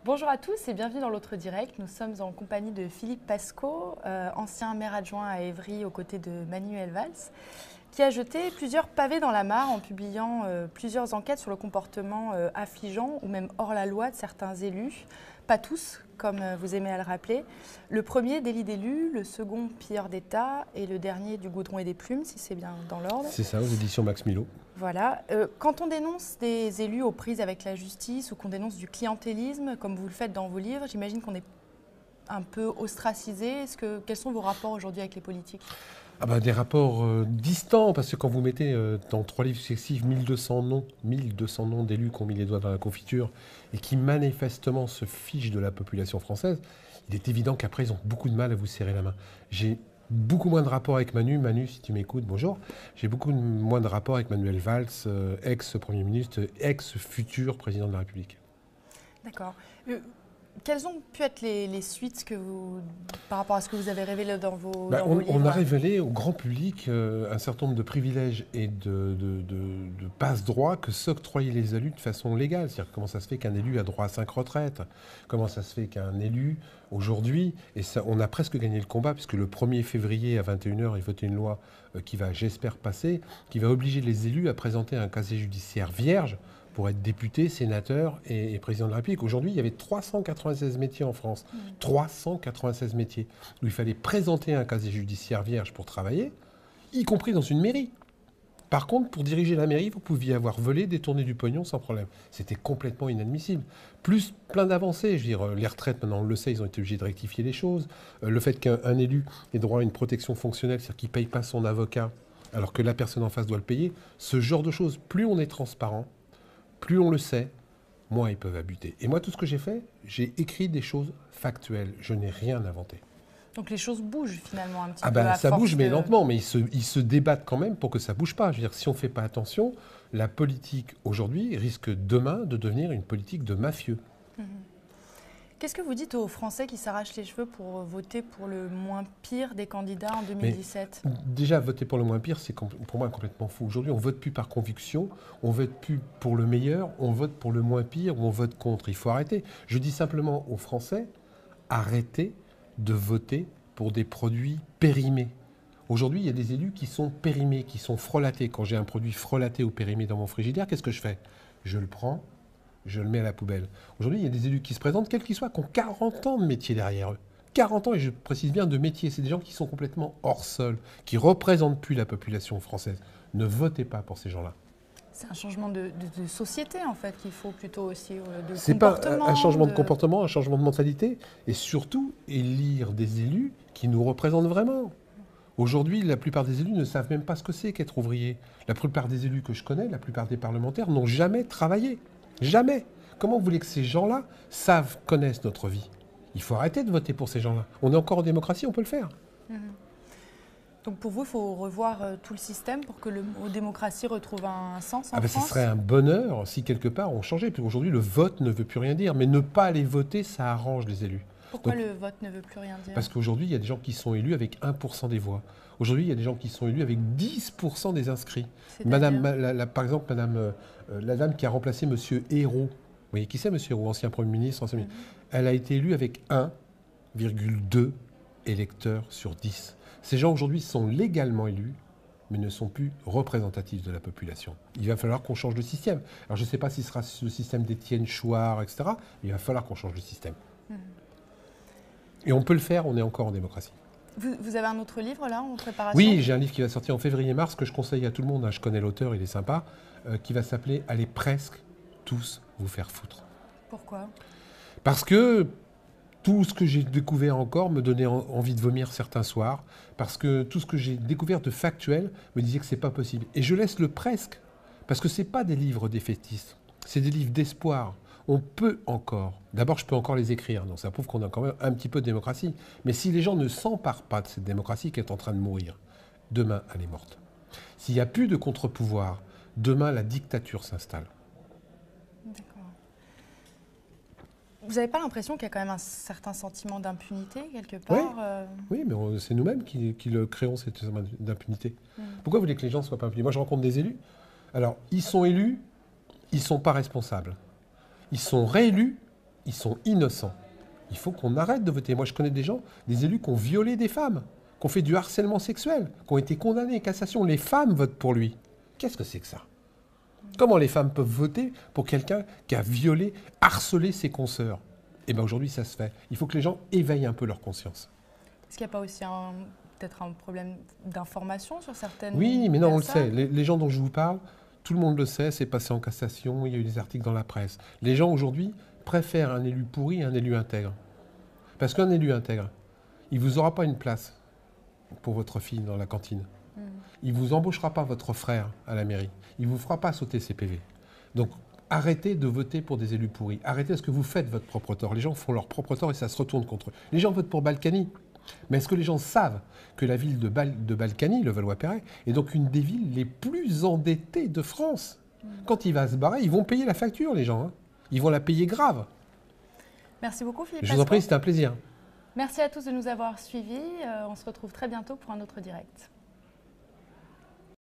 Bonjour à tous et bienvenue dans l'autre direct. Nous sommes en compagnie de Philippe Pascot, ancien maire adjoint à Évry aux côtés de Manuel Valls, qui a jeté plusieurs pavés dans la mare en publiant plusieurs enquêtes sur le comportement affligeant ou même hors la loi de certains élus. Pas tous, comme vous aimez à le rappeler. Le premier, délit d'élu, le second, pilleur d'État et le dernier, du goudron et des plumes, si c'est bien dans l'ordre. C'est ça, aux éditions Max Milo. Voilà. Quand on dénonce des élus aux prises avec la justice ou qu'on dénonce du clientélisme, comme vous le faites dans vos livres, j'imagine qu'on est un peu ostracisé. Quels sont vos rapports aujourd'hui avec les politiques ? Des rapports distants, parce que quand vous mettez dans 3 livres successifs 1200 noms d'élus qui ont mis les doigts dans la confiture et qui manifestement se fichent de la population française, il est évident qu'après ils ont beaucoup de mal à vous serrer la main. J'ai beaucoup moins de rapports avec Manu. Manu, si tu m'écoutes, bonjour. J'ai beaucoup moins de rapports avec Manuel Valls, ex-Premier ministre, ex-futur président de la République. D'accord. Quelles ont pu être les suites par rapport à ce que vous avez révélé dans vos livres ? On a révélé au grand public un certain nombre de privilèges et de passe-droits que s'octroyaient les élus de façon légale. C'est-à-dire comment ça se fait qu'un élu a droit à 5 retraites, comment ça se fait qu'un élu, aujourd'hui, et ça, on a presque gagné le combat, puisque le 1er février à 21h, il votait une loi qui va, j'espère, passer, qui va obliger les élus à présenter un casier judiciaire vierge pour être député, sénateur et président de la République. Aujourd'hui, il y avait 396 métiers en France. 396 métiers où il fallait présenter un casier judiciaire vierge pour travailler, y compris dans une mairie. Par contre, pour diriger la mairie, vous pouviez avoir volé, détourné du pognon sans problème. C'était complètement inadmissible. Plus plein d'avancées. Je veux dire, les retraites, maintenant on le sait, ils ont été obligés de rectifier les choses. Le fait qu'un élu ait droit à une protection fonctionnelle, c'est-à-dire qu'il ne paye pas son avocat alors que la personne en face doit le payer, ce genre de choses, plus on est transparent, plus on le sait, moins ils peuvent abuser. Et moi, tout ce que j'ai fait, j'ai écrit des choses factuelles. Je n'ai rien inventé. Donc les choses bougent finalement un petit peu. Ça bouge, mais lentement. Mais ils se débattent quand même pour que ça ne bouge pas. Je veux dire, si on ne fait pas attention, la politique aujourd'hui risque demain de devenir une politique de mafieux. Qu'est-ce que vous dites aux Français qui s'arrachent les cheveux pour voter pour le moins pire des candidats en 2017 ? Déjà, voter pour le moins pire, c'est pour moi complètement fou. Aujourd'hui, on ne vote plus par conviction, on ne vote plus pour le meilleur, on vote pour le moins pire ou on vote contre. Il faut arrêter. Je dis simplement aux Français, arrêtez de voter pour des produits périmés. Aujourd'hui, il y a des élus qui sont périmés, qui sont frelatés. Quand j'ai un produit frelaté ou périmé dans mon frigidaire, qu'est-ce que je fais ? Je le prends, je le mets à la poubelle. Aujourd'hui, il y a des élus qui se présentent, quels qu'ils soient, qui ont 40 ans de métier derrière eux. 40 ans, et je précise bien de métier. C'est des gens qui sont complètement hors sol, qui ne représentent plus la population française. Ne votez pas pour ces gens-là. C'est un changement de société, en fait, qu'il faut plutôt aussi, de C'est comportement. Pas un changement de comportement, un changement de mentalité. Et surtout, élire des élus qui nous représentent vraiment. Aujourd'hui, la plupart des élus ne savent même pas ce que c'est qu'être ouvrier. La plupart des élus que je connais, la plupart des parlementaires n'ont jamais travaillé. Jamais. Comment vous voulez que ces gens-là connaissent notre vie ? Il faut arrêter de voter pour ces gens-là. On est encore en démocratie, on peut le faire. Donc pour vous, il faut revoir tout le système pour que le mot démocratie retrouve un sens en France ? Ce serait un bonheur si quelque part on changeait. Puis aujourd'hui, le vote ne veut plus rien dire. Mais ne pas aller voter, ça arrange les élus. Pourquoi le vote ne veut plus rien dire ? Parce qu'aujourd'hui, il y a des gens qui sont élus avec 1% des voix. Aujourd'hui, il y a des gens qui sont élus avec 10% des inscrits. Par exemple, la dame qui a remplacé M. Ayrault. Vous voyez qui c'est, M. Ayrault, ancien Premier ministre, Elle a été élue avec 1,2 électeurs sur 10. Ces gens, aujourd'hui, sont légalement élus, mais ne sont plus représentatifs de la population. Il va falloir qu'on change le système. Alors, je ne sais pas si ce sera le système d'Étienne Chouard, etc., mais il va falloir qu'on change le système. Et on peut le faire, on est encore en démocratie. Vous avez un autre livre là en préparation ? Oui, j'ai un livre qui va sortir en février-mars que je conseille à tout le monde. Je connais l'auteur, il est sympa, qui va s'appeler « Allez presque tous vous faire foutre ». Pourquoi ? Parce que tout ce que j'ai découvert encore me donnait envie de vomir certains soirs. Parce que tout ce que j'ai découvert de factuel me disait que c'est pas possible. Et je laisse le presque, parce que c'est pas des livres défaitistes, c'est des livres d'espoir. On peut encore. D'abord, je peux encore les écrire. Donc ça prouve qu'on a quand même un petit peu de démocratie. Mais si les gens ne s'emparent pas de cette démocratie qui est en train de mourir, demain, elle est morte. S'il n'y a plus de contre-pouvoir, demain, la dictature s'installe. D'accord. Vous n'avez pas l'impression qu'il y a quand même un certain sentiment d'impunité, quelque part ? Oui, mais c'est nous-mêmes qui le créons, cette sentiment d'impunité. Pourquoi vous voulez que les gens ne soient pas impunis ? Moi, je rencontre des élus. Alors, ils sont élus, ils ne sont pas responsables. Ils sont réélus, ils sont innocents. Il faut qu'on arrête de voter. Moi, je connais des gens, des élus qui ont violé des femmes, qui ont fait du harcèlement sexuel, qui ont été condamnés, cassation. Les femmes votent pour lui. Qu'est-ce que c'est que ça? Comment les femmes peuvent voter pour quelqu'un qui a violé, harcelé ses consoeurs? Eh bien, aujourd'hui, ça se fait. Il faut que les gens éveillent un peu leur conscience. Est-ce qu'il n'y a pas aussi peut-être un problème d'information sur certaines Oui, mais non, personnes? on le sait. Les gens dont je vous parle, tout le monde le sait, c'est passé en cassation, il y a eu des articles dans la presse. Les gens aujourd'hui préfèrent un élu pourri à un élu intègre. Parce qu'un élu intègre, il ne vous aura pas une place pour votre fille dans la cantine. Il ne vous embauchera pas votre frère à la mairie. Il ne vous fera pas sauter ses PV. Donc arrêtez de voter pour des élus pourris. Arrêtez ce que vous faites votre propre tort. Les gens font leur propre tort et ça se retourne contre eux. Les gens votent pour Balkany. Mais est-ce que les gens savent que la ville de Balkany, le Valois-Perret, est donc une des villes les plus endettées de France? Quand il va se barrer, ils vont payer la facture, les gens. Hein. Ils vont la payer grave. Merci beaucoup, Philippe Je vous en Pasco. prie, c'était un plaisir. Merci à tous de nous avoir suivis. On se retrouve très bientôt pour un autre direct.